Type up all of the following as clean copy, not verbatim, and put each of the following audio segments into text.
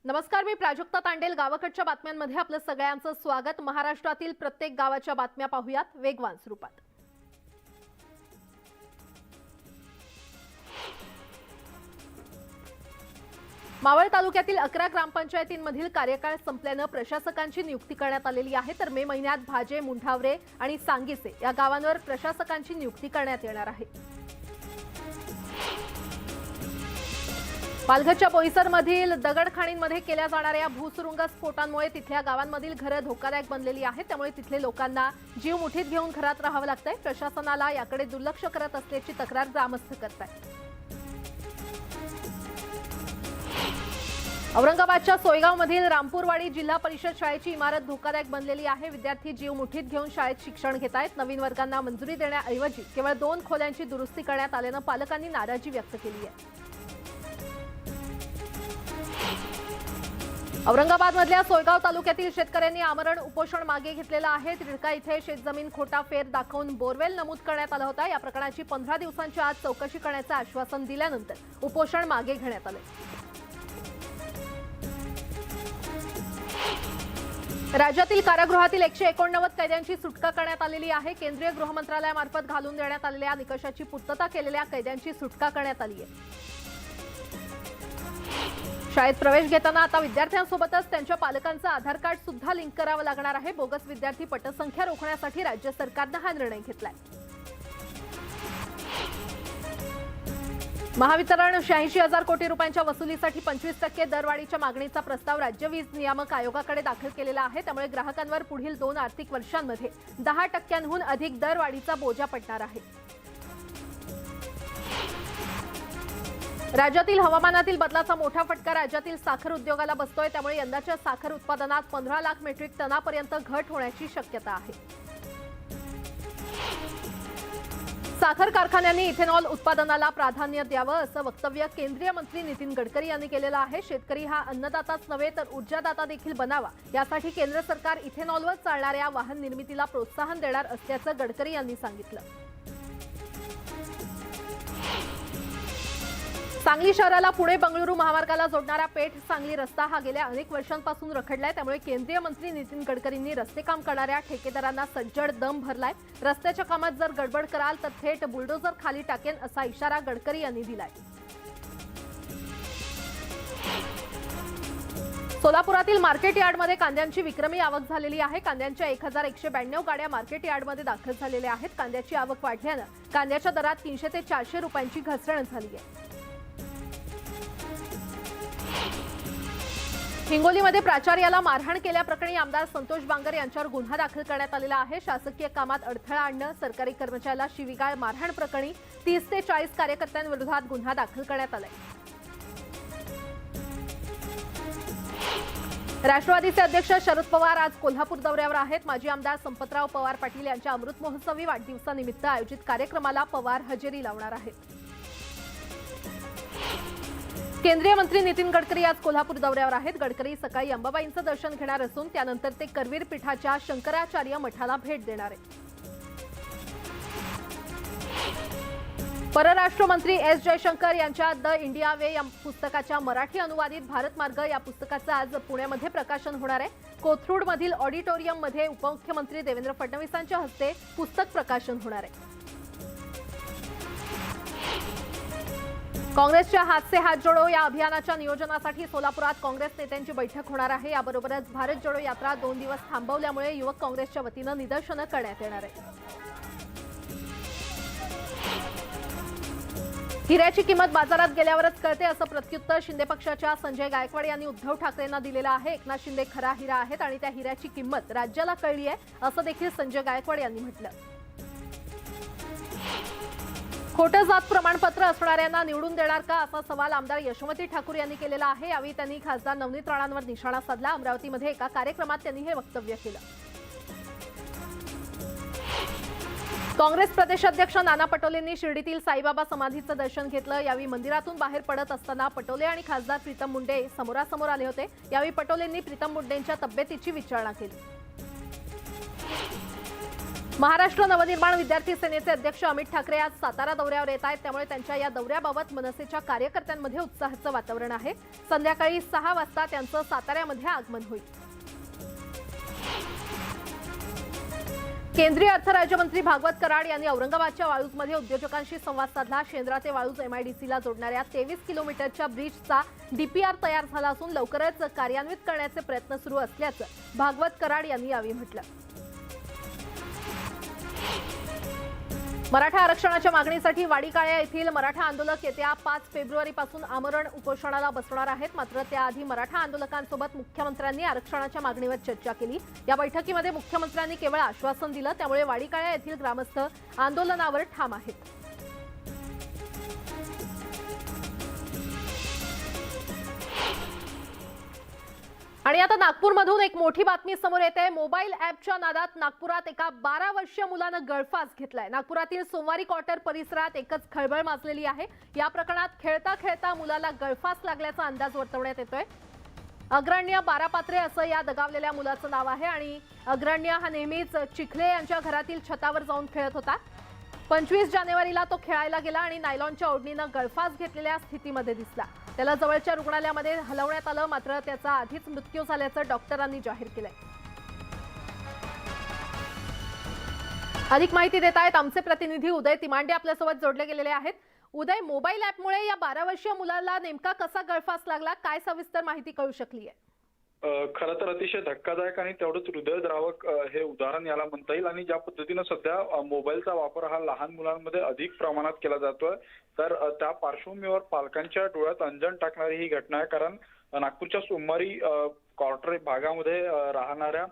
नमस्कार, मी प्राजक्ता तांडेल. गावाकडच्या बातम्यांमध्ये आपलं सगळ्यांचं स्वागत. महाराष्ट्रातील प्रत्येक गावाच्या बातम्या पाहूयात वेगवान स्वरूपात. मावळ तालुक्यातील 11 ग्रामपंचायतींमधील कार्यकाळ संपल्याने प्रशासकांची नियुक्ती करण्यात आलेली आहे. तर मे महिन्यात भाजे, मुंढावरे आणि सांगिसे या गावांवर प्रशासकांची नियुक्ती करण्यात येणार आहे. पालघरच्या बोईसरमधील दगडखाणींमध्ये केल्या जाणाऱ्या भूसुरुंग स्फोटांमुळे तिथल्या गावांमधील घरं धोकादायक बनलेली आहेत. त्यामुळे तिथले लोकांना जीव मुठीत घेऊन घरात राहावं लागतंय. प्रशासनाला याकडे दुर्लक्ष करत असल्याची तक्रार ग्रामस्थ करतायत. औरंगाबादच्या सोयगावमधील रामपूरवाडी जिल्हा परिषद शाळेची इमारत धोकादायक बनलेली आहे. विद्यार्थी जीव मुठीत घेऊन शाळेत शिक्षण घेत आहेत. नवीन वर्गांना मंजुरी देण्याऐवजी केवळ 2 खोल्यांची दुरुस्ती करण्यात आल्यानं पालकांनी नाराजी व्यक्त केली आहे. औरंगाबादमधल्या सोयगाव तालुक्यातील शेतकऱ्यांनी आमरण उपोषण मागे घेतलेलं आहे. तिरका इथे शेतजमीन खोटा फेर दाखवून बोरवेल नमूद करण्यात आला होता. या प्रकरणाची 15 दिवसांच्या आत चौकशी करण्याचं आश्वासन दिल्यानंतर उपोषण मागे घेण्यात आले. राज्यातील कारागृहातील 189 कैद्यांची सुटका करण्यात आलेली आहे. केंद्रीय गृह मंत्रालयामार्फत घालून देण्यात आलेल्या निकषाची पूर्तता केलेल्या कैद्यांची सुटका करण्यात आली आहे. शाळेत प्रवेश घेताना आता विद्यार्थ्यांसोबतच त्यांच्या पालकांचं आधार कार्ड सुद्धा लिंक करावं लागणार आहे. बोगस विद्यार्थी पटसंख्या रोखण्यासाठी राज्य सरकारनं हा निर्णय घेतलाय. महावितरण 86,000 कोटी रुपयांच्या वसुलीसाठी 25% दरवाढीच्या मागणीचा प्रस्ताव राज्य वीज नियामक आयोगाकडे दाखल केलेला आहे. त्यामुळे ग्राहकांवर पुढील 2 आर्थिक वर्षांमध्ये 10%हून अधिक दरवाढीचा बोजा पडणार आहे. राज्यातील हवामानातील बदलाचा मोठा फटका राज्यातील साखर उद्योगाला बसतोय. त्यामुळे यंदाच्या साखर उत्पादनात 15 लाख मेट्रिक टनापर्यंत घट होण्याची शक्यता आहे. साखर कारखान्यांनी इथेनॉल उत्पादनाला प्राधान्य द्यावं असं वक्तव्य केंद्रीय मंत्री नितीन गडकरी यांनी केलेलं आहे. शेतकरी हा अन्नदाताच नव्हे तर ऊर्जादाता देखील बनावा, यासाठी केंद्र सरकार इथेनॉलवर चालणाऱ्या वाहन निर्मितीला प्रोत्साहन देणार असल्याचं गडकरी यांनी सांगितलं. सांगली शहराला पुणे बंगळुरू महामार्गाला जोडणारा पेठ सांगली रस्ता हा गेल्या अनेक वर्षांपासून रखडलाय. त्यामुळे केंद्रीय मंत्री नितीन गडकरींनी रस्ते काम करणाऱ्या ठेकेदारांना सज्जड दम भरलाय. रस्त्याच्या कामात जर गडबड कराल तर थेट बुलडोझर खाली टाकेन असा इशारा गडकरी यांनी दिलाय. सोलापुरातील मार्केट यार्डमध्ये कांद्यांची विक्रमी आवक झालेली आहे. कांद्यांच्या 1192 गाड्या मार्केट यार्डमध्ये दाखल झालेल्या आहेत. कांद्याची आवक वाढल्यानं कांद्याच्या दरात 300 ते 400 रुपयांची घसरण झाली आहे. हिंगोलीमध्ये प्राचार्याला मारहाण केल्याप्रकरणी आमदार संतोष बांगर यांच्यावर गुन्हा दाखल करण्यात आलेला आहे. शासकीय कामात अडथळा आणणं, सरकारी कर्मचाऱ्याला शिवीगाळ, मारहाण प्रकरणी 30 ते 40 कार्यकर्त्यांविरोधात गुन्हा दाखल करण्यात आलाय. राष्ट्रवादीचे अध्यक्ष शरद पवार आज कोल्हापूर दौऱ्यावर आहेत. माजी आमदार संपतराव पवार पाटील यांच्या अमृत महोत्सवी वाढदिवसानिमित्त आयोजित कार्यक्रमाला पवार हजेरी लावणार आहेत. केंद्रीय मंत्री नितीन गडकरी आज कोल्हापूर दौऱ्यावर आहेत. गडकरी सकाळी अंबाबाईंचं दर्शन घेणार असून त्यानंतर ते करवीर पीठाच्या शंकराचार्य मठाला भेट देणार आहेत. परराष्ट्र मंत्री एस जयशंकर यांच्या द इंडिया वे या पुस्तकाच्या मराठी अनुवादित भारत मार्ग या पुस्तकाचं आज पुण्यामध्ये प्रकाशन होणार आहे. कोथरूडमधील ऑडिटोरियममध्ये उपमुख्यमंत्री देवेंद्र फडणवीसांच्या हस्ते पुस्तक प्रकाशन होणार आहे. काँग्रेसच्या हात से हात जोडो या अभियानाच्या नियोजनासाठी सोलापुरात काँग्रेस नेत्यांची बैठक होणार आहे. याबरोबरच भारत जोडो यात्रा 2 दिवस थांबवल्यामुळे युवक काँग्रेसच्या वतीनं निदर्शनं करण्यात येणार आहे. हिऱ्याची किंमत बाजारात गेल्यावरच कळते असं प्रत्युत्तर शिंदे पक्षाच्या संजय गायकवाड यांनी उद्धव ठाकरेंना दिलेलं आहे. एकनाथ शिंदे खरा हिरा आहेत आणि त्या हिऱ्याची किंमत राज्याला कळली आहे असं देखील संजय गायकवाड यांनी म्हटलं. खोटं जात प्रमाणपत्र असणाऱ्यांना निवडून देणार का असा सवाल आमदार यशोमती ठाकूर यांनी केलेला आहे. यावेळी त्यांनी खासदार नवनीत राणांवर निशाणा साधला. अमरावतीमध्ये एका कार्यक्रमात त्यांनी हे वक्तव्य केलं. काँग्रेस प्रदेशाध्यक्ष नाना पटोलेंनी शिर्डीतील साईबाबा समाधीचं दर्शन घेतलं. यावेळी मंदिरातून बाहेर पडत असताना पटोले आणि खासदार प्रीतम मुंडे समोरासमोर आले होते. यावेळी पटोलेंनी प्रीतम मुंडेंच्या तब्येतीची विचारणा केली. महाराष्ट्र नवनिर्माण विद्यार्थी सेनेचे अध्यक्ष अमित ठाकरे आज सातारा दौऱ्यावर येत आहेत, त्यामुळे त्यांच्या या दौऱ्याबाबत मनसेच्या कार्यकर्त्यांमध्ये उत्साहाचं वातावरण आहे। संध्याकाळी 6 वाजता त्यांचं साताऱ्यामध्ये आगमन होईल। केंद्रीय अर्थ राज्यमंत्री भागवत कराड यांनी औरंगाबादच्या वाळूजमध्ये उद्योजकांशी संवाद साधला। शेंद्रा ते वाळूज एमआयडीसीला जोडणाऱ्या 23 किलोमीटरच्या ब्रिजचा डीपीआर तयार झाला असून लवकरच कार्यान्वित करण्याचे प्रयत्न सुरू असल्याचं भागवत कराड यांनी यावेळी म्हटलं। मराठा आरक्षणाच्या मागणीसाठी वाडीकाळ्या येथील मराठा आंदोलक येत्या 5 फेब्रुवारीपासून आमरण उपोषणाला बसणार आहेत। मात्र त्याआधी मराठा आंदोलकांसोबत मुख्यमंत्र्यांनी आरक्षणाच्या मागणीवर चर्चा केली। या बैठकीमध्ये मुख्यमंत्र्यांनी केवळ आश्वासन दिलं, त्यामुळे वाडीकाळ्या येथील ग्रामस्थ आंदोलनावर ठाम आहेत। आणि आता नागपूरमधून एक मोठी बातमी समोर येते। मोबाईल ॲपच्या नादात नागपुरात एका 12 वर्षीय मुलानं गळफास घेतलाय। नागपुरातील सोमवारी क्वार्टर परिसरात एकच खळबळ माजलेली आहे। या प्रकरणात खेळता खेळता मुलाला गळफास लागल्याचा अंदाज वर्तवण्यात येतोय। अग्रण्य बारापात्रे असं या दगावलेल्या मुलाचं नाव आहे आणि अग्रण्य हा नेहमीच चिखले यांच्या घरातील छतावर जाऊन खेळत होता। 25 जानेवारीला तो खेळायला गेला आणि नायलॉनच्या ओढणीनं गळफास घेतलेल्या स्थितीमध्ये दिसला। त्याला जवळच्या रुग्णालयामध्ये हलवण्यात आलं, मात्र त्याचा आधीच मृत्यू झाल्याचं डॉक्टरांनी जाहीर केलंय। अधिक माहिती देत आहेत आमचे प्रतिनिधी उदय तिमांडे आपल्यासोबत जोडले गेलेले आहेत। उदय, मोबाईल ॲपमुळे या 12 वर्षीय मुलाला नेमका कसा गळफास लागला, काय सविस्तर माहिती कळू शकली आहे? खरं तर अतिशय धक्कादायक आणि तेवढंच हृदयद्रावक हे उदाहरण याला म्हणता येईल। आणि ज्या पद्धतीनं सध्या मोबाईलचा वापर हा लहान मुलांमध्ये अधिक प्रमाणात केला जातोय, तर त्या पार्श्वभूमीवर पालकांच्या डोळ्यात अंजन टाकणारी ही घटना आहे। कारण नागपूरच्या सोमवारी क्वार्टर भागामध्ये राहणाऱ्या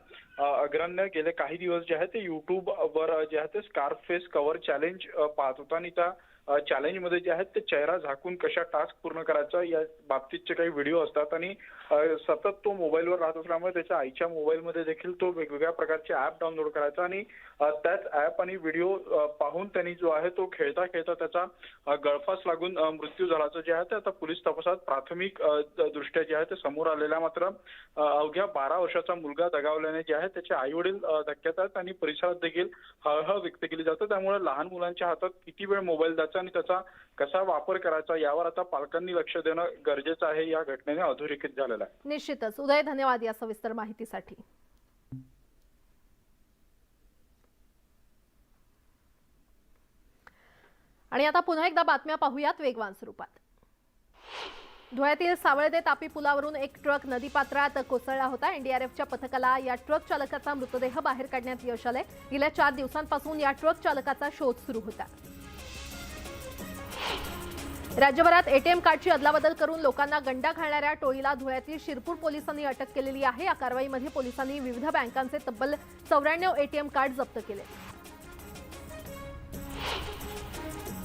अग्रण्य गेले काही दिवस जे आहे ते युट्यूबवर जे आहे ते स्कार्फ फेस कव्हर चॅलेंज पाहत होता आणि त्या चॅलेंज मध्ये जे आहेत ते चेहरा झाकून कशा टास्क पूर्ण करायचा या बाबतीतचे काही व्हिडिओ असतात आणि सतत तो मोबाईलवर राहत असल्यामुळे त्याच्या आईच्या मोबाईलमध्ये देखील तो वेगवेगळ्या प्रकारचे ऍप डाउनलोड करायचा आणि त्याच ऍप आणि व्हिडिओ पाहून त्यांनी जो आहे तो खेळता खेळता त्याचा गळफास लागून मृत्यू झाल्याचं जे आहे ते आता पोलीस तपासात प्राथमिक दृष्ट्या जे आहे ते समोर आलेल्या। मात्र अवघ्या 12 वर्षाचा मुलगा दगावल्याने जे आहे त्याचे आई वडील धक्क्यात आहेत आणि परिसरात देखील हळहळ व्यक्त केली जाते। त्यामुळे लहान मुलांच्या हातात किती वेळ मोबाईल द्यायचा आणि त्याचा कसा वापर करायचा यावर आता पालकांनी लक्ष देणं गरजेचं आहे। या घटनेने अधोरेखित झालेलं आहे। निश्चितच उदय, धन्यवाद या सविस्तर माहितीसाठी। आणि आता पुन्हा एकदा बातम्या पाहूयात वेगवान स्वरूपात। धुळ्यातील सावळदे तापी पुलावरून एक ट्रक नदीपात्रात कोसळला होता। एनडीआरएफच्या पथकाला या ट्रक चालकाचा मृतदेह बाहेर काढण्यात यश आले। गेल्या 4 दिवसांपासून या ट्रक चालकाचा शोध सुरू होता। राज्यभरात एटीएम कार्डची अदलाबदल करून लोकांना गंडा घालणाऱ्या टोळीला धुळ्यातील शिरपूर पोलिसांनी अटक केलेली आहे। या कारवाईमध्ये पोलिसांनी विविध बँकांचे तब्बल 94 एटीएम कार्ड जप्त केले।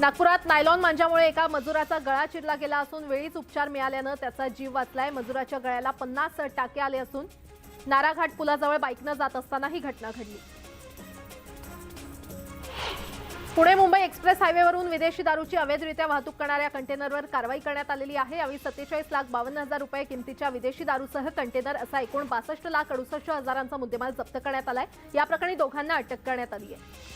नागपुरात नायलॉन मांजामुळे एका मजुराचा गळा चिरला गेला असून वेळीच उपचार मिळाल्यानं त्याचा जीव वाचलाय। मजुराच्या गळ्याला 50 टाके आले असून नाराघाट पुलाजवळ बाईकनं जात असताना ही घटना घडली। पुणे मुंबई एक्सप्रेस हायवेवरून विदेशी दारूची अवैधरित्या वाहतूक करणाऱ्या कंटेनरवर कारवाई करण्यात आलेली आहे। यावेळी 47,52,000 रुपये किमतीच्या विदेशी दारूसह कंटेनर असा एकूण 62,68,000चा मुद्देमाल जप्त करण्यात आलाय। या प्रकरणी दोघांना अटक करण्यात आली आहे।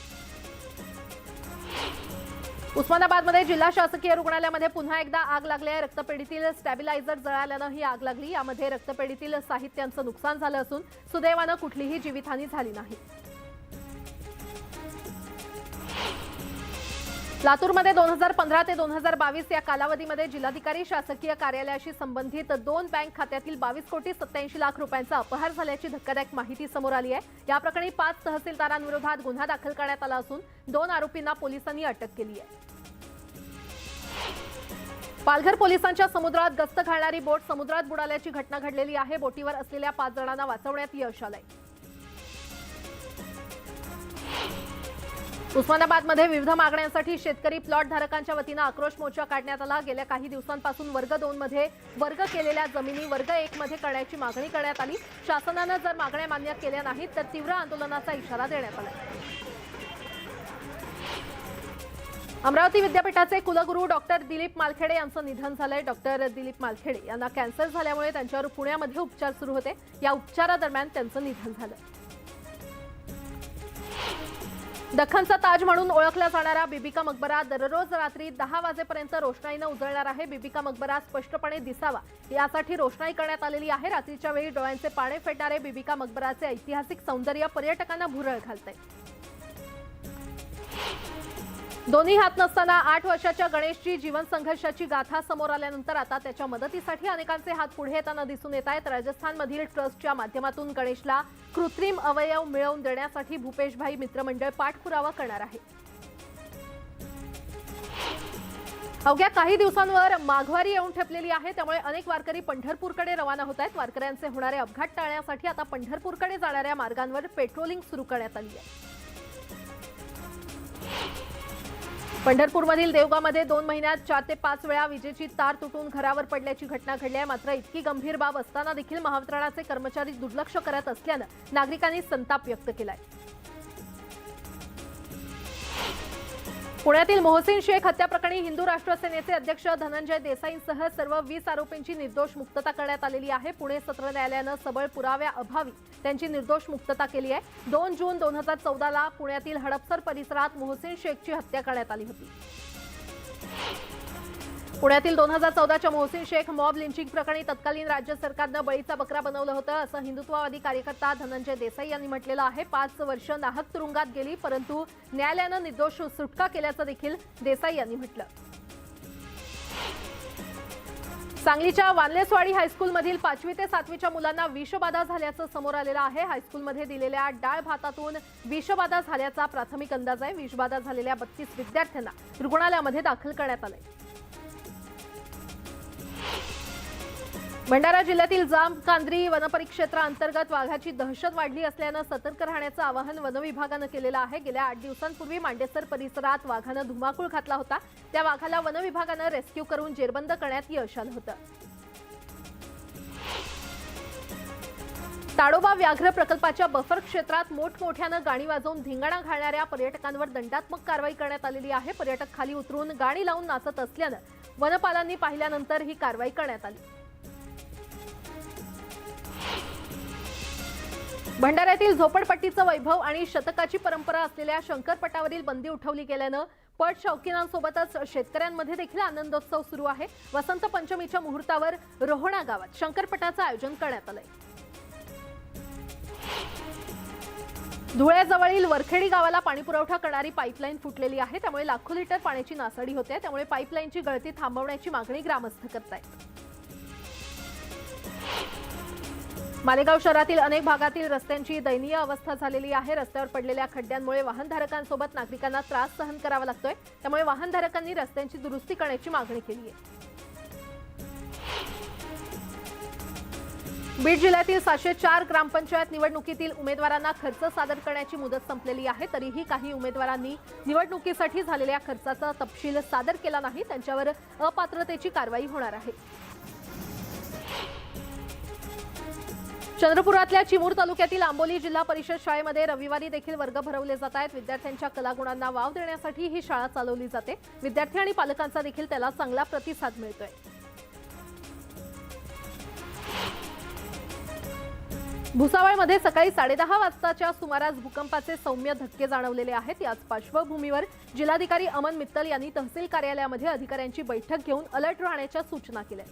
उस्मानाबादमध्ये जिल्हा शासकीय रुग्णालयामध्ये पुन्हा एकदा आग लागली आहे। रक्तपेढीतील स्टॅबिलायझर जळाल्यानं ही आग लागली। यामध्ये रक्तपेढीतील साहित्याचं नुकसान झालं असून सुदैवानं कुठलीही जीवितहानी झाली नाही। लातूरमध्ये 2015 ते 2022 या कालावधीमध्ये जिल्हाधिकारी शासकीय कार्यालयाशी संबंधित 2 बँक खात्यातील 22,87,00,000 रुपयांचा अपहार झाल्याची धक्कादायक माहिती समोर आली आहे। या प्रकरणी 5 तहसीलदारांविरोधात गुन्हा दाखल करण्यात आला असून 2 आरोपींना पोलिसांनी अटक केली आहे। पालघर पोलिसांच्या समुद्रात गस्त घालणारी बोट समुद्रात बुडाल्याची घटना घडलेली आहे। बोटीवर असलेल्या 5 जणांना वाचवण्यात यश आलंय। उस्मानाबादमध्ये विविध मागण्यांसाठी शेतकरी प्लॉट धारकांच्या वतीनं आक्रोश मोर्चा काढण्यात आला। गेल्या काही दिवसांपासून वर्ग 2 मध्ये वर्ग केलेल्या जमिनी वर्ग 1 मध्ये करण्याची मागणी करण्यात आली। शासनानं जर मागण्या मान्य केल्या नाहीत तर तीव्र आंदोलनाचा इशारा देण्यात आला। अमरावती विद्यापीठाचे कुलगुरू डॉक्टर दिलीप मालखेडे यांचं निधन झालंय। डॉक्टर दिलीप मालखेडे यांना कॅन्सर झाल्यामुळे त्यांच्यावर पुण्यामध्ये उपचार सुरू होते। या उपचारादरम्यान त्यांचं निधन झालं। दख्खनचा ताज म्हणून ओळखला जाणारा बीबी का मकबरा दररोज रात्री 10 वाजेपर्यंत रोषणाईनं उजळणार आहे। बीबी का मकबरा स्पष्टपणे दिसावा यासाठी रोषणाई करण्यात आलेली आहे। रात्रीच्या वेळी डोळ्यांचे पाणे फेडणारे बीबी का मकबराचे ऐतिहासिक सौंदर्य पर्यटकांना भुरळ घालतंय। दोन्ही हात नसताना 8 वर्षाच्या गणेशची जीवन संघर्षाची गाथा समोर आल्यानंतर आता त्याच्या मदतीसाठी अनेकांचे हात पुढे येताना दिसून येत आहेत। राजस्थानमधील ट्रस्टच्या माध्यमातून गणेशला कृत्रिम अवयव मिळवून देण्यासाठी भूपेशभाई मित्रमंडळ पाठपुरावा करणार आहे। अवघ्या काही दिवसांवर माघवारी येऊन ठेपलेली आहे, त्यामुळे अनेक वारकरी पंढरपूरकडे रवाना होत आहेत। वारकऱ्यांचे होणारे अपघात टाळण्यासाठी आता पंढरपूरकडे जाणाऱ्या मार्गांवर पेट्रोलिंग सुरू करण्यात आली आहे। पंढरपूरमधील देवगामध्ये 2 महिन्यात 4 ते 5 वेळा विजेची तार तुटून घरावर पडल्याची घटना घडली आहे। मात्र इतकी गंभीर बाब असताना देखील महावितरणाचे कर्मचारी दुर्लक्ष करत असल्यानं नागरिकांनी संताप व्यक्त केलाय। पुण्यातील मोहसिन शेख हत्या प्रकरणी हिंदू राष्ट्र सेनेचे अध्यक्ष धनंजय देसाईंसह सर्व 20 आरोपींची निर्दोष मुक्तता करण्यात आलेली आहे। पुणे सत्र न्यायालयानं सबळ पुराव्याअभावी त्यांची निर्दोष मुक्तता केली आहे। 2 जून 2014 ला पुण्यातील हडपसर परिसरात मोहसिन शेखची हत्या करण्यात आली होती। पुण्यातील 2014च्या मोहसिन शेख मॉब लिंचिंग प्रकरणी तत्कालीन राज्य सरकारनं बळीचा बकरा बनवलं होतं, असं हिंदुत्ववादी कार्यकर्ता धनंजय देसाई यांनी म्हटलेलं आहे। 5 वर्ष नाहक तुरुंगात गेली, परंतु न्यायालयानं निर्दोष सुटका केल्याचं देखील देसाई यांनी म्हटलं। सांगलीच्या वानलेसवाडी हायस्कूलमधील 5वी ते 7वीच्या मुलांना विषबाधा झाल्याचं समोर आलेलं आहे। हायस्कूलमध्ये दिलेल्या डाळ भातातून विषबाधा झाल्याचा प्राथमिक अंदाज आहे। विषबाधा झालेल्या 32 विद्यार्थ्यांना रुग्णालयामध्ये दाखल करण्यात आलंय। भंडारा जिल्ह्यातील जामकांद्री वनपरिक्षेत्राअंतर्गत वाघाची दहशत वाढली असल्यानं सतर्क राहण्याचं आवाहन वनविभागानं केलेलं आहे। गेल्या 8 दिवसांपूर्वी मांडेसर परिसरात वाघानं धुमाकूळ घातला होता। त्या वाघाला वनविभागानं रेस्क्यू करून जेरबंद करण्यात यश आलं होतं। ताडोबा व्याघ्र प्रकल्पाच्या बफर क्षेत्रात मोठमोठ्यानं गाणी वाजवून धिंगाणा घालणाऱ्या पर्यटकांवर दंडात्मक कारवाई करण्यात आलेली आहे। पर्यटक खाली उतरून गाणी लावून नाचत असल्यानं वनपालांनी पाहिल्यानंतर ही कारवाई करण्यात आली। भंडाऱ्यातील झोपडपट्टीचं वैभव आणि शतकाची परंपरा असलेल्या शंकरपटावरील बंदी उठवली गेल्यानं पट शौकीनांसोबतच शेतकऱ्यांमध्ये देखील आनंदोत्सव सुरू आहे। वसंत पंचमीच्या मुहूर्तावर रोहणा गावात शंकरपटाचं आयोजन करण्यात आलंय। धुळ्याजवळील वरखेडी गावाला पाणीपुरवठा करणारी पाईपलाईन फुटलेली आहे, त्यामुळे लाखो लिटर पाण्याची नासाडी होते। त्यामुळे पाईपलाईनची गळती थांबवण्याची मागणी ग्रामस्थ करतायत। मालेगाव शहरातील अनेक भागातील रस्त्यांची दयनीय अवस्था झालेली आहे। रस्त्यावर पडलेल्या खड्ड्यांमुळे वाहनधारकांसोबत नागरिकांना त्रास सहन करावा लागतोय, त्यामुळे वाहनधारकांनी रस्त्यांची दुरुस्ती करण्याची मागणी केली आहे। बीड जिल्ह्यातील 704 ग्रामपंचायत निवडणुकीतील उमेदवारांना खर्च सादर करण्याची मुदत संपलेली आहे। तरीही काही उमेदवारांनी निवडणुकीसाठी झालेल्या खर्चाचा तपशील सादर केला नाही, त्यांच्यावर अपात्रतेची कारवाई होणार आहे। चंद्रपुरातल्या चिमूर तालुक्यातील आंबोली जिल्हा परिषद शाळेमध्ये रविवारी देखील वर्ग भरवले जात आहेत। विद्यार्थ्यांच्या कलागुणांना वाव देण्यासाठी ही शाळा चालवली जाते। विद्यार्थी आणि पालकांचा देखील त्याला चांगला प्रतिसाद मिळतोय। भुसावळमध्ये सकाळी 10:30 वाजताच्या सुमारास भूकंपाचे सौम्य धक्के जाणवलेले आहेत। याच पार्श्वभूमीवर जिल्हाधिकारी अमन मित्तल यांनी तहसील कार्यालयामध्ये अधिकाऱ्यांची बैठक घेऊन अलर्ट राहण्याच्या सूचना केल्या।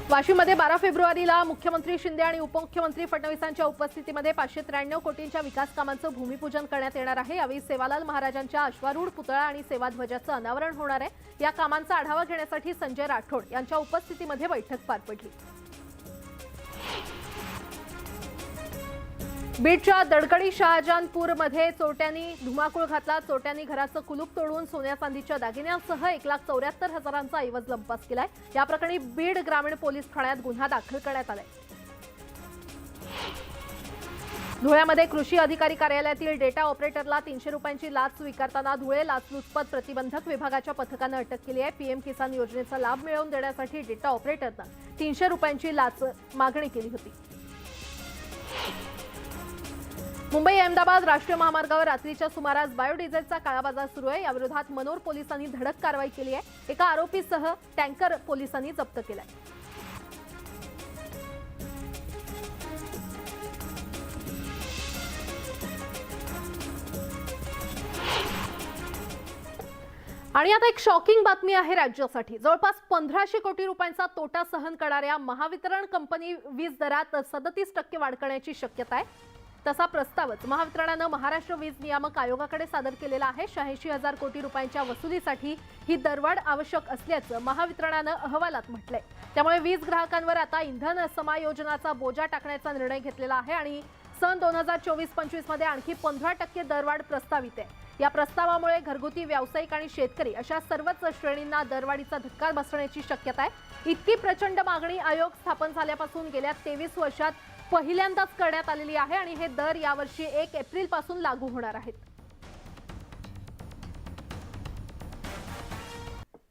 वाशीमध्ये 12 फेब्रुवारीला मुख्यमंत्री शिंदे आणि उपमुख्यमंत्री फडणवीसांच्या उपस्थितीमध्ये 593 कोटींच्या विकास कामांचं भूमिपूजन करण्यात येणार आहे। यावेळी सेवालाल महाराजांच्या अश्वारूढ पुतळा आणि सेवाध्वजाचं अनावरण होणार आहे। या कामांचा आढावा घेण्यासाठी संजय राठोड यांच्या उपस्थितीमध्ये बैठक पार पडली। बीडच्या दडकडी शहाजहानपूरमध्ये चोरट्यांनी धुमाकूळ घातला। चोरट्यांनी घराचं कुलूप तोडून सोन्या चांदीच्या दागिन्यांसह 1,74,000चा ऐवज लंपास केलाय। या प्रकरणी बीड ग्रामीण पोलीस ठाण्यात गुन्हा दाखल करण्यात आलाय। धुळ्यामध्ये कृषी अधिकारी कार्यालयातील डेटा ऑपरेटरला 300 रुपयांची लाच स्वीकारताना धुळे लाचलुचपत प्रतिबंधक विभागाच्या पथकानं अटक केली आहे। पीएम किसान योजनेचा लाभ मिळवून देण्यासाठी डेटा ऑपरेटरनं 300 रुपयांची लाच मागणी केली होती। मुंबई अहमदाबाद राष्ट्रीय महामार्गावर रात्रीच्या सुमारास बायोडिझेलचा काळाबाजार सुरू आहे। याविरोधात मनोर पोलिसांनी धडक कारवाई केली आहे। एका आरोपीसह टँकर पोलिसांनी जप्त केलाय। आणि आता एक शॉकिंग बातमी आहे राज्यासाठी। जवळपास 1500 कोटी रुपयांचा तोटा सहन करणाऱ्या महावितरण कंपनी वीज दरात 37% वाढ करण्याची शक्यता आहे। तसा प्रस्तावच महावितरणाने महाराष्ट्र वीज नियामक आयोगाकडे सादर केलेला आहे। 86,000 कोटी रुपयांच्या वसुलीसाठी ही दरवाढ आवश्यक असल्याचं महावितरणाने अहवालात म्हटलंय। त्यामुळे वीज ग्राहकांवर आता इंधन समायोजनाचा बोजा टाकण्याचा निर्णय घेतलेला आहे आणि सन 2024-25 मध्ये आणखी 15% दरवाढ प्रस्तावित आहे। या प्रस्तावामुळे घरगुती, व्यावसायिक आणि शेतकरी अशा सर्वच श्रेणींना दरवाढीचा धक्का बसण्याची शक्यता आहे। इतकी प्रचंड मागणी आयोग स्थापन झाल्यापासून गेल्या 23 वर्षात पहिल्यांदाच करण्यात आलेली आहे आणि हे दर यावर्षी 1 एप्रिल पासून लागू होणार आहेत।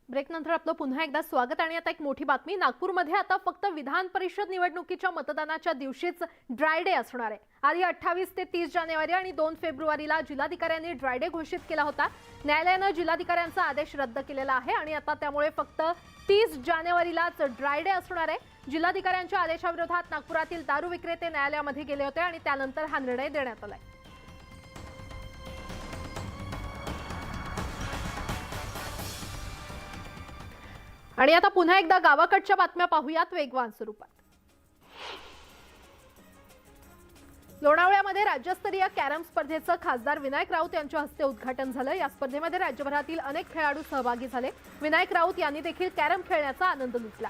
ब्रेक नंतर आपलं पुन्हा एकदा स्वागत। आणि आता एक मोठी बातमी, नागपूरमध्ये आता फक्त विधान परिषद निवडणुकीच्या मतदानाच्या दिवशीच ड्राय डे असणार आहे। आधी 28 ते 30 जानेवारी आणि 2 फेब्रुवारीला जिल्हाधिकाऱ्यांनी ड्राय डे घोषित केला होता। न्यायालयाने जिल्हाधिकाऱ्यांचा आदेश रद्द केलेला आहे आणि आता त्यामुळे फक्त 30 जानेवारीलाच ड्राय डे असणार आहे। जिल्हाधिकाऱ्यांच्या आदेशाविरोधात नागपुरातील दारू विक्रेते न्यायालयामध्ये गेले होते आणि त्यानंतर हा निर्णय देण्यात आलाय। आणि आता पुन्हा एकदा गावाकडच्या बातम्या पाहूयात वेगवान स्वरूपात। लोणावळ्यामध्ये राज्यस्तरीय कॅरम स्पर्धेचं खासदार विनायक राऊत यांच्या हस्ते उद्घाटन झालं। या स्पर्धेमध्ये राज्यभरातील अनेक खेळाडू सहभागी झाले। विनायक राऊत यांनी देखील कॅरम खेळण्याचा आनंद लुटला।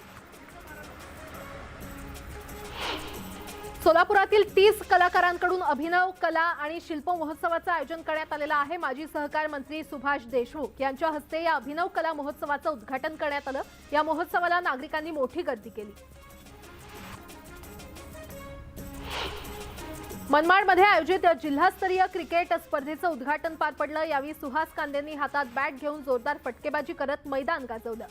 सोलापुरातील 30 कलाकारांकडून अभिनव कला आणि शिल्प महोत्सवाचं आयोजन करण्यात आलेलं आहे। माजी सहकार मंत्री सुभाष देशमुख यांच्या हस्ते या अभिनव कला महोत्सवाचं उद्घाटन करण्यात आलं। या महोत्सवाला नागरिकांनी मोठी गर्दी केली। मनमाडमध्ये आयोजित जिल्हास्तरीय क्रिकेट स्पर्धेचं उद्घाटन पार पडलं। यावेळी सुहास कांदेंनी हातात बॅट घेऊन जोरदार फटकेबाजी करत मैदान गाजवलं।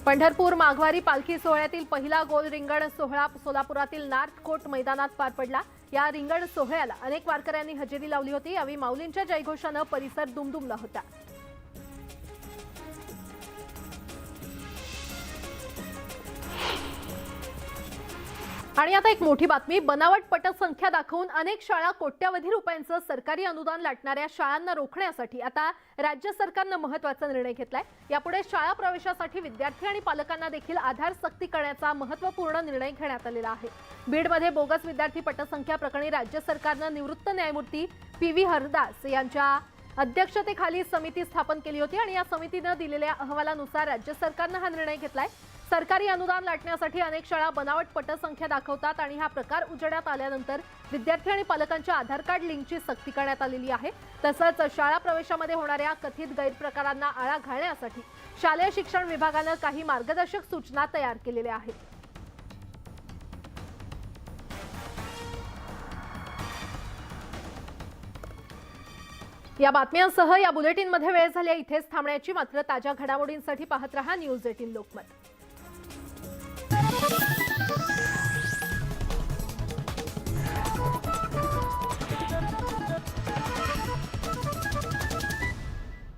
पंढरपूर माघवारी पालखी सोहळ्यातील पहिला गोल रिंगण सोहळा सोलापुरातील नॉर्थ कोर्ट मैदानात पार पडला। या रिंगण सोहळ्याला अनेक वारकऱ्यांनी हजेरी लावली होती। यावेळी माऊलींच्या जयघोषाने परिसर दुमदुमला होता। आणि आता एक मोठी बातमी, बनावट पटसंख्या दाखवून अनेक शाळा कोट्यवधी रुपयांचं सरकारी अनुदान लाटणाऱ्या शाळांना रोखण्यासाठी आता राज्य सरकारने महत्त्वाचा निर्णय घेतलाय। यापुढे शाळा प्रवेशासाठी विद्यार्थी आणि पालकांना देखील आधार सक्ती करण्याचा महत्त्वपूर्ण निर्णय घेण्यात आलेला आहे। बीडमध्ये बोगस विद्यार्थी पटसंख्या प्रकरणी राज्य सरकारने निवृत्त न्यायमूर्ती पी.व्ही. हरदास यांच्या अध्यक्षतेखाली समिती स्थापन केली होती आणि या समितीने दिलेल्या अहवालानुसार राज्य सरकारने हा निर्णय घेतलाय। सरकारी अनुदान लाटण्यासाठी अनेक शाळा बनावट पटसंख्या दाखवतात आणि हा प्रकार उजेडात आल्यानंतर विद्यार्थी आणि पालकांच्या आधार कार्ड लिंकची सक्ती करण्यात आलेली आहे। तसंच शाळा प्रवेशामध्ये होणाऱ्या कथित गैरप्रकारांना आळा घालण्यासाठी शालेय शिक्षण विभागाने काही मार्गदर्शक सूचना तयार केलेल्या आहेत। या बातम्यांसह या बुलेटिनमध्ये वेळ झाली इथेच थांबण्याची। मात्र ताज्या घडामोडींसाठी पाहत रहा न्यूज 18 लोकमत।